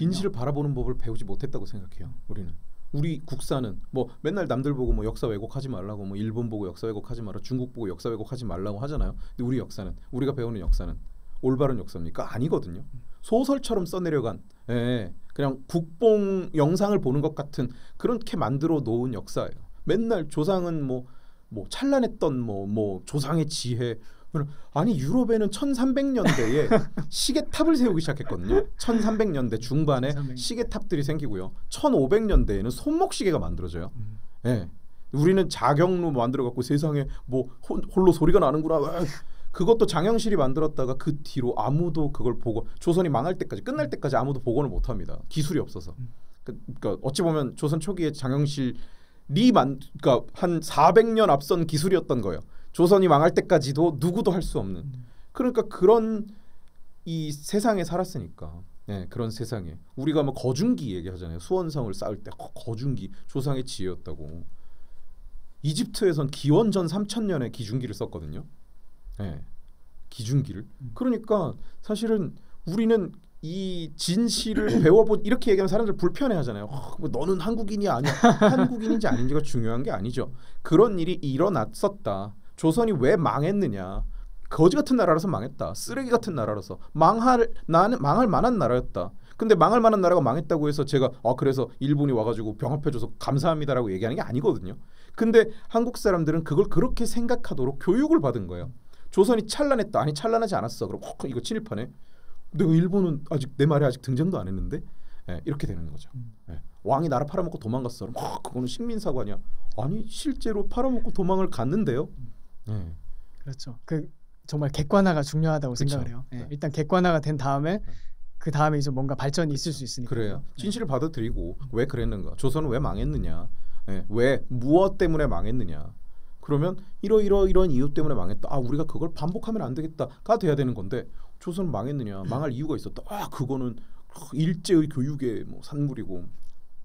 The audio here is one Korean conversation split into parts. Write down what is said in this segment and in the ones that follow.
진실을 바라보는 법을 배우지 못했다고 생각해요. 우리 국사는 뭐 맨날 남들 보고 뭐 역사 왜곡하지 말라고, 뭐 일본 보고 역사 왜곡하지 마라, 중국 보고 역사 왜곡하지 말라고 하잖아요. 근데 우리 역사는, 우리가 배우는 역사는 올바른 역사입니까? 아니거든요. 소설처럼 써내려간, 그냥 국뽕 영상을 보는 것 같은 그렇게 만들어 놓은 역사예요. 맨날 조상은 뭐 찬란했던 뭐 조상의 지혜. 아니 유럽에는 1300년대에 시계탑을 세우기 시작했거든요. 1300년대 중반에 시계탑들이 생기고요. 1500년대에는 손목시계가 만들어져요. 우리는 자경루 만들어 갖고 세상에 뭐 홀로 소리가 나는구나. 그것도 장영실이 만들었다가 그 뒤로 아무도 그걸 보고, 조선이 망할 때까지, 끝날 때까지 아무도 복원을 못합니다. 기술이 없어서. 그러니까 어찌 보면 조선 초기에 장영실이 그러니까 한 400년 앞선 기술이었던 거예요. 조선이 망할 때까지도 누구도 할 수 없는. 그러니까 그런 이 세상에 살았으니까. 그런 세상에 우리가 뭐 거중기 얘기하잖아요. 수원성을 쌓을 때 거중기 조상의 지혜였다고. 이집트에선 기원전 3000년에 기중기를 썼거든요. 기중기를. 그러니까 사실은 우리는 이 진실을 이렇게 얘기하면 사람들 불편해하잖아요. 뭐 너는 한국인이 아니야. 한국인인지 아닌지가 중요한 게 아니죠. 그런 일이 일어났었다. 조선이 왜 망했느냐? 거지 같은 나라라서 망했다. 쓰레기 같은 나라라서 망할 만한 나라였다. 근데 망할 만한 나라가 망했다고 해서 제가 그래서 일본이 와가지고 병합해줘서 감사합니다라고 얘기하는 게 아니거든요. 근데 한국 사람들은 그걸 그렇게 생각하도록 교육을 받은 거예요. 조선이 찬란했다. 아니 찬란하지 않았어. 그럼 이거 친일파네. 근데 일본은 아직 내 말에 아직 등장도 안 했는데 이렇게 되는 거죠. 왕이 나라 팔아먹고 도망갔어. 그거는 식민사고 아니야. 아니 실제로 팔아먹고 도망을 갔는데요. 그렇죠. 정말 객관화가 중요하다고 생각을 해요. 일단 객관화가 된 다음에 그 다음에 이제 뭔가 발전이 있을 수 있으니까. 그래요. 진실을 받아들이고 왜 그랬는가? 조선은 왜 망했느냐? 왜 무엇 때문에 망했느냐? 그러면 이런 이유 때문에 망했다. 우리가 그걸 반복하면 안 되겠다가 돼야 되는 건데 조선은 망했느냐? 망할 이유가 있었다. 그거는 일제의 교육의 뭐 산물이고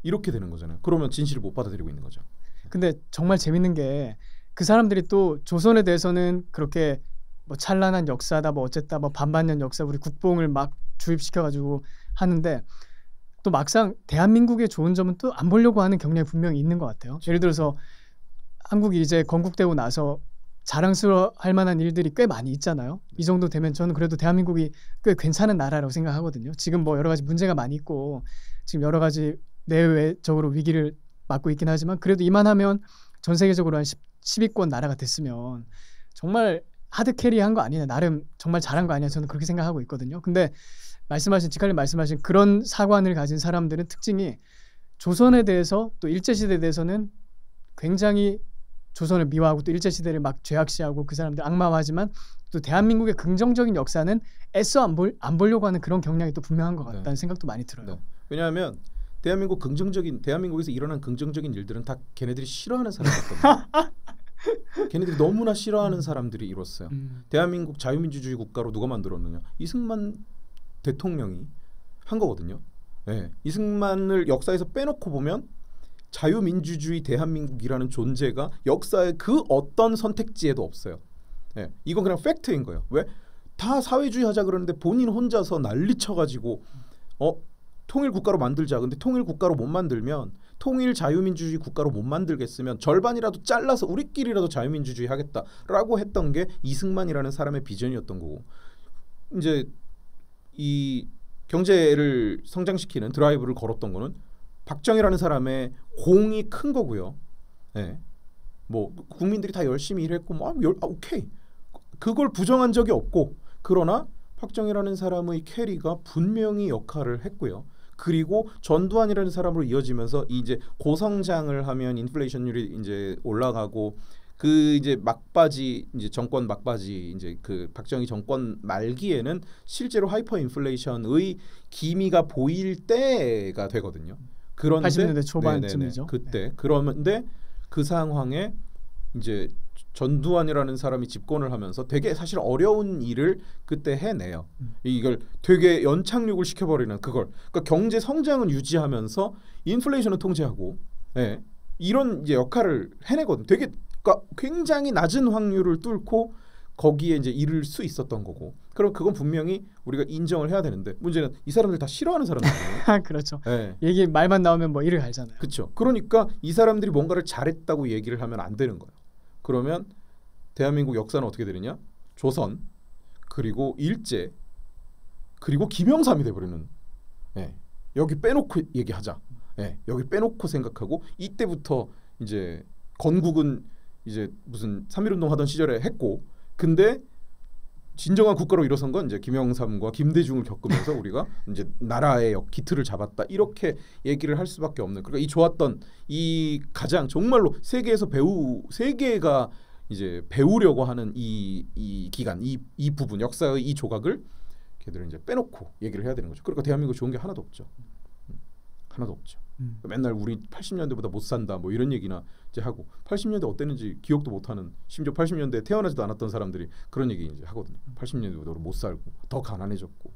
이렇게 되는 거잖아요. 그러면 진실을 못 받아들이고 있는 거죠. 근데 정말 재밌는 게 그 사람들이 또 조선에 대해서는 그렇게 뭐 찬란한 역사다 뭐 어쨌다 뭐 반반년 역사 우리 국뽕을 막 주입시켜가지고 하는데 또 막상 대한민국의 좋은 점은 또 안 보려고 하는 경향이 분명히 있는 것 같아요. 예를 들어서 한국이 이제 건국되고 나서 자랑스러워할 만한 일들이 꽤 많이 있잖아요. 이 정도 되면 저는 그래도 대한민국이 꽤 괜찮은 나라라고 생각하거든요. 지금 뭐 여러 가지 문제가 많이 있고 지금 여러 가지 내외적으로 위기를 맞고 있긴 하지만 그래도 이만하면 전 세계적으로 한 10위권 나라가 됐으면 정말 하드캐리한 거 아니냐, 나름 정말 잘한 거 아니냐, 저는 그렇게 생각하고 있거든요. 근데 지칼님 말씀하신 그런 사관을 가진 사람들은 특징이 조선에 대해서 또 일제시대에 대해서는 굉장히 조선을 미화하고 또 일제시대를 막 죄악시하고 그 사람들 악마화하지만 또 대한민국의 긍정적인 역사는 애써 안 보려고 하는 그런 경향이 또 분명한 것 같다는 생각도 많이 들어요. 왜냐하면 대한민국에서 일어난 긍정적인 일들은 다 걔네들이 싫어하는 사람이었거든요. 걔네들이 너무나 싫어하는 사람들이 이뤘어요. 대한민국 자유민주주의 국가로 누가 만들었느냐? 이승만 대통령이 한 거거든요. 이승만을 역사에서 빼놓고 보면 자유민주주의 대한민국이라는 존재가 역사의 그 어떤 선택지에도 없어요. 이건 그냥 팩트인 거예요. 왜? 다 사회주의 하자 그러는데 본인 혼자서 난리쳐가지고 통일국가로 만들자. 근데 통일국가로 못 만들면 통일 자유민주주의 국가로 못 만들겠으면 절반이라도 잘라서 우리끼리라도 자유민주주의 하겠다라고 했던 게 이승만이라는 사람의 비전이었던 거고, 이제 이 경제를 성장시키는 드라이브를 걸었던 거는 박정희라는 사람의 공이 큰 거고요. 뭐 국민들이 다 열심히 일했고 오케이. 그걸 부정한 적이 없고, 그러나 박정희라는 사람의 캐리가 분명히 역할을 했고요. 그리고 전두환이라는 사람으로 이어지면서 이제 고성장을 하면 인플레이션율이 이제 올라가고 그 이제 막바지 이제 정권 막바지 이제 그 박정희 정권 말기에는 실제로 하이퍼 인플레이션의 기미가 보일 때가 되거든요. 그런데 80년대 초반쯤이죠. 그때 그런데 그 상황에 이제 전두환이라는 사람이 집권을 하면서 되게 사실 어려운 일을 그때 해내요. 이걸 되게 연착륙을 시켜버리는 그걸. 그러니까 경제 성장은 유지하면서 인플레이션은 통제하고, 이런 이제 역할을 해내거든. 되게 그러니까 굉장히 낮은 확률을 뚫고 거기에 이제 이를 수 있었던 거고. 그럼 그건 분명히 우리가 인정을 해야 되는데 문제는 이 사람들 다 싫어하는 사람들이에요. 그렇죠. 네. 얘기 말만 나오면 뭐 이를 갈잖아요. 그렇죠. 그러니까 이 사람들이 뭔가를 잘했다고 얘기를 하면 안 되는 거예요. 그러면 대한민국 역사는 어떻게 되느냐? 조선 그리고 일제 그리고 김영삼이 돼버리는. 네. 여기 빼놓고 얘기하자. 네. 여기 빼놓고 생각하고 이때부터 이제 건국은 이제 무슨 3.1운동 하던 시절에 했고 근데 진정한 국가로 일어선 건 이제 김영삼과 김대중을 겪으면서 우리가 이제 나라의 기틀을 잡았다 이렇게 얘기를 할 수밖에 없는. 그러니까 이 좋았던 이 가장 정말로 세계가 이제 배우려고 하는 이 기간 이 부분 역사의 이 조각을 걔들은 이제 빼놓고 얘기를 해야 되는 거죠. 그러니까 대한민국 좋은 게 하나도 없죠. 하나도 없죠. 맨날 우리 80년대보다 못 산다 뭐 이런 얘기나 이제 하고 80년대 어땠는지 기억도 못 하는 심지어 80년대에 태어나지도 않았던 사람들이 그런 얘기 이제 하거든요. 80년대보다 못 살고 더 가난해졌고